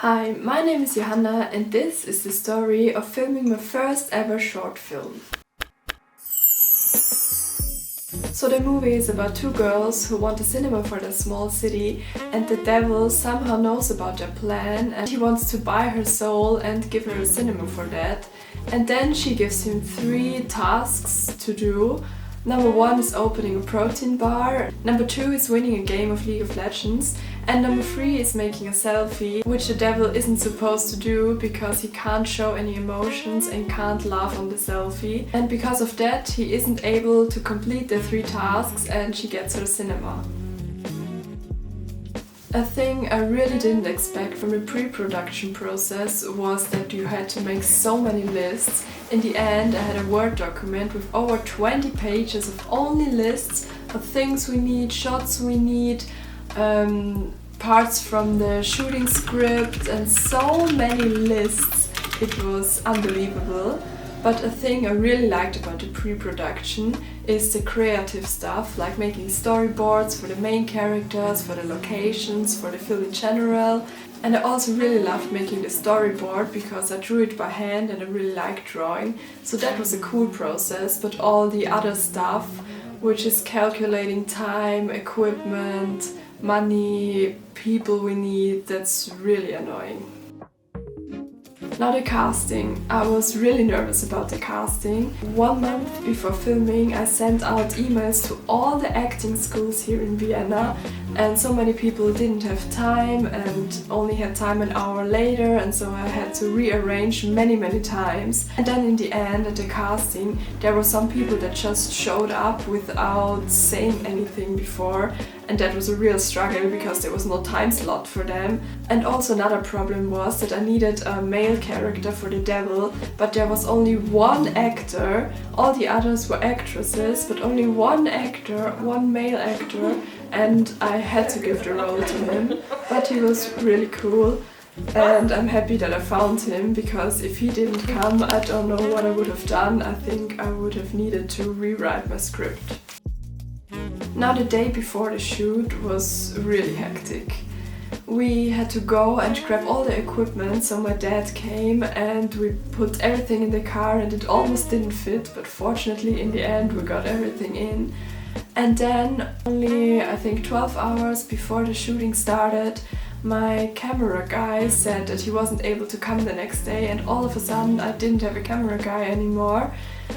Hi, my name is Johanna and this is the story of filming my first ever short film. So the movie is about two girls who want a cinema for their small city, and the devil somehow knows about their plan and he wants to buy her soul and give her a cinema for that. And then she gives him 3 tasks to do. Number 1 is opening a protein bar, number 2 is winning a game of League of Legends, and number 3 is making a selfie, which the devil isn't supposed to do because he can't show any emotions and can't laugh on the selfie. And because of that he isn't able to complete the 3 tasks and she gets her cinema. A thing I really didn't expect from the pre-production process was that you had to make so many lists. In the end I had a Word document with over 20 pages of only lists of things we need, shots we need, parts from the shooting script and so many lists. It was unbelievable. But a thing I really liked about the pre-production is the creative stuff, like making storyboards for the main characters, for the locations, for the film in general. And I also really loved making the storyboard because I drew it by hand and I really liked drawing. So that was a cool process, but all the other stuff, which is calculating time, equipment, money, people we need, that's really annoying. Now the casting. I was really nervous about the casting. 1 month before filming I sent out emails to all the acting schools here in Vienna, and so many people didn't have time and only had time an hour later, and so I had to rearrange many times. And then in the end at the casting there were some people that just showed up without saying anything before, and that was a real struggle because there was no time slot for them. And also another problem was that I needed a male character for the devil, but there was only 1 actor. All the others were actresses, but only 1 actor, 1 male actor, and I had to give the role to him. But he was really cool and I'm happy that I found him, because if he didn't come I don't know what I would have done. I think I would have needed to rewrite my script. Now the day before the shoot was really hectic. We had to go and grab all the equipment, so my dad came and we put everything in the car and it almost didn't fit, but fortunately in the end we got everything in. And then only I think 12 hours before the shooting started, my camera guy said that he wasn't able to come the next day, and all of a sudden I didn't have a camera guy anymore.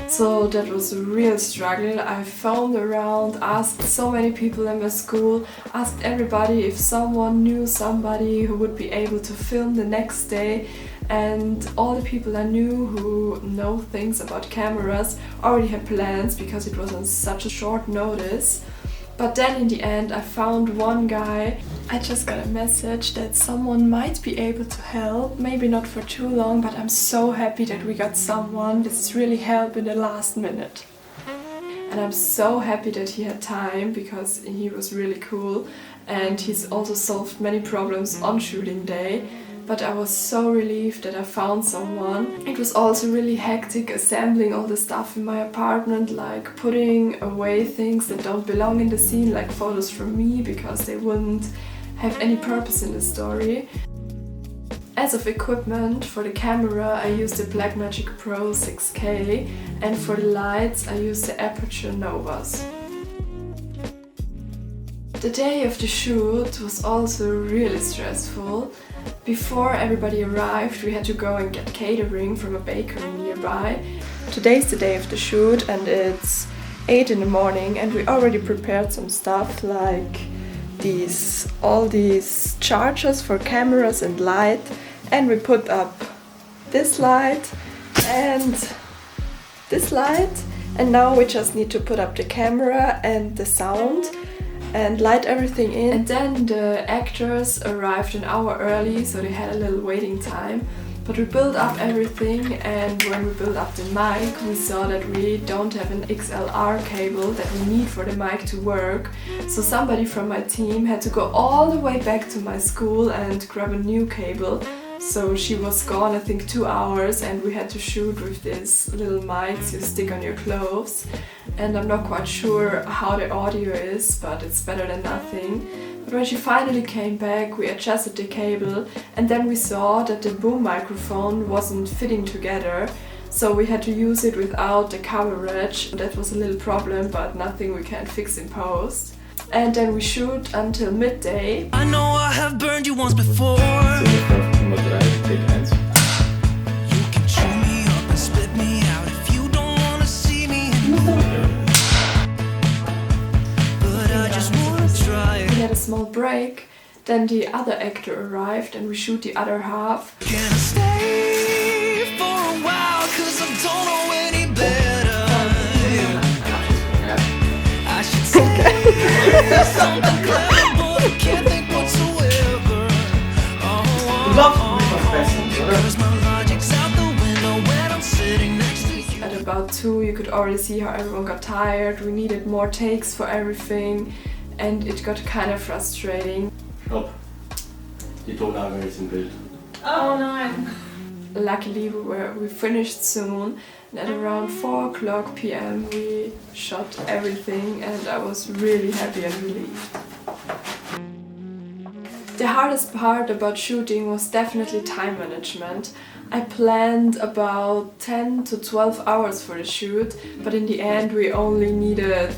So that was a real struggle. I phoned around, asked so many people in my school, asked everybody if someone knew somebody who would be able to film the next day, and all the people I knew who know things about cameras already had plans because it was on such a short notice. But then in the end I found one guy. I just got a message that someone might be able to help, maybe not for too long, but I'm so happy that we got someone. This is really help in the last minute. And I'm so happy that he had time because he was really cool and he's also solved many problems on shooting day. But I was so relieved that I found someone. It was also really hectic assembling all the stuff in my apartment, like putting away things that don't belong in the scene, like photos from me, because they wouldn't have any purpose in the story. As of equipment, for the camera I used the Blackmagic Pro 6K, and for the lights I used the Aperture Novas. The day of the shoot was also really stressful. Before everybody arrived we had to go and get catering from a bakery nearby. Today's the day of the shoot and it's 8 in the morning, and we already prepared some stuff like all these chargers for cameras and light, and we put up this light and this light, and now we just need to put up the camera and the sound and light everything in. And then the actors arrived an hour early, so they had a little waiting time. But we built up everything, and when we built up the mic we saw that we don't have an XLR cable that we need for the mic to work. So somebody from my team had to go all the way back to my school and grab a new cable. So she was gone, I think, 2 hours, and we had to shoot with these little mics you stick on your clothes. And I'm not quite sure how the audio is, but it's better than nothing. But when she finally came back, we adjusted the cable, and then we saw that the boom microphone wasn't fitting together. So we had to use it without the coverage. That was a little problem, but nothing we can fix in post. And then we shoot until midday. I know I have burned you once before. Nummer 3, Take 1. You can chew me up and spit me out if you don't wanna see me anymore. But I just wanna try. We had a small break, then the other actor arrived and we shoot the other half. Can I stay for a while, 'cause I don't know any better. I should say something clever, but I can't think whatsoever. Because my logic's out the window when I'm sitting next to you. At about 2 you could already see how everyone got tired, we needed more takes for everything and it got kind of frustrating. Stopp. Die Tonlage ist im Bild. Oh nein. Luckily we finished soon and at around 4 o'clock p.m. we shot everything and I was really happy and relieved. The hardest part about shooting was definitely time management. I planned about 10 to 12 hours for the shoot, but in the end we only needed,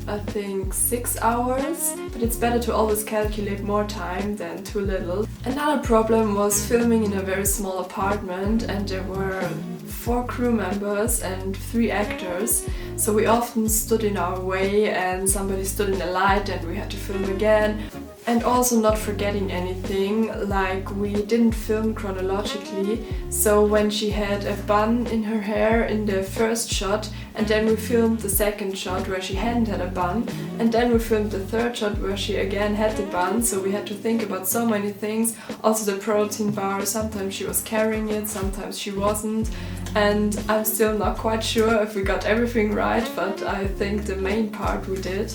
I think, 6 hours. But it's better to always calculate more time than too little. Another problem was filming in a very small apartment and there were 4 crew members and 3 actors, so we often stood in our way and somebody stood in the light and we had to film again. And also not forgetting anything, like we didn't film chronologically, so when she had a bun in her hair in the first shot, and then we filmed the second shot where she hadn't had a bun, and then we filmed the third shot where she again had the bun, so we had to think about so many things. Also the protein bar, sometimes she was carrying it, sometimes she wasn't, and I'm still not quite sure if we got everything right, but I think the main part we did.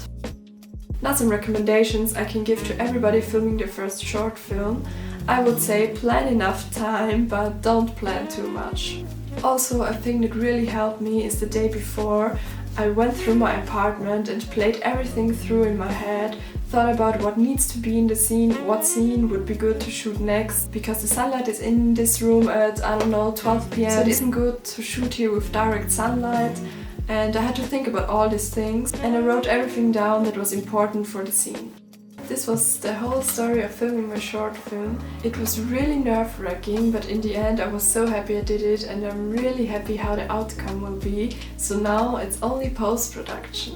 Now some recommendations I can give to everybody filming their first short film. I would say plan enough time, but don't plan too much. Also, a thing that really helped me is the day before. I went through my apartment and played everything through in my head, thought about what needs to be in the scene, what scene would be good to shoot next, because the sunlight is in this room at, I don't know, 12 p.m. So it isn't good to shoot here with direct sunlight. And I had to think about all these things and I wrote everything down that was important for the scene. This was the whole story of filming my short film. It was really nerve-wracking, but in the end I was so happy I did it and I'm really happy how the outcome will be. So now it's only post-production.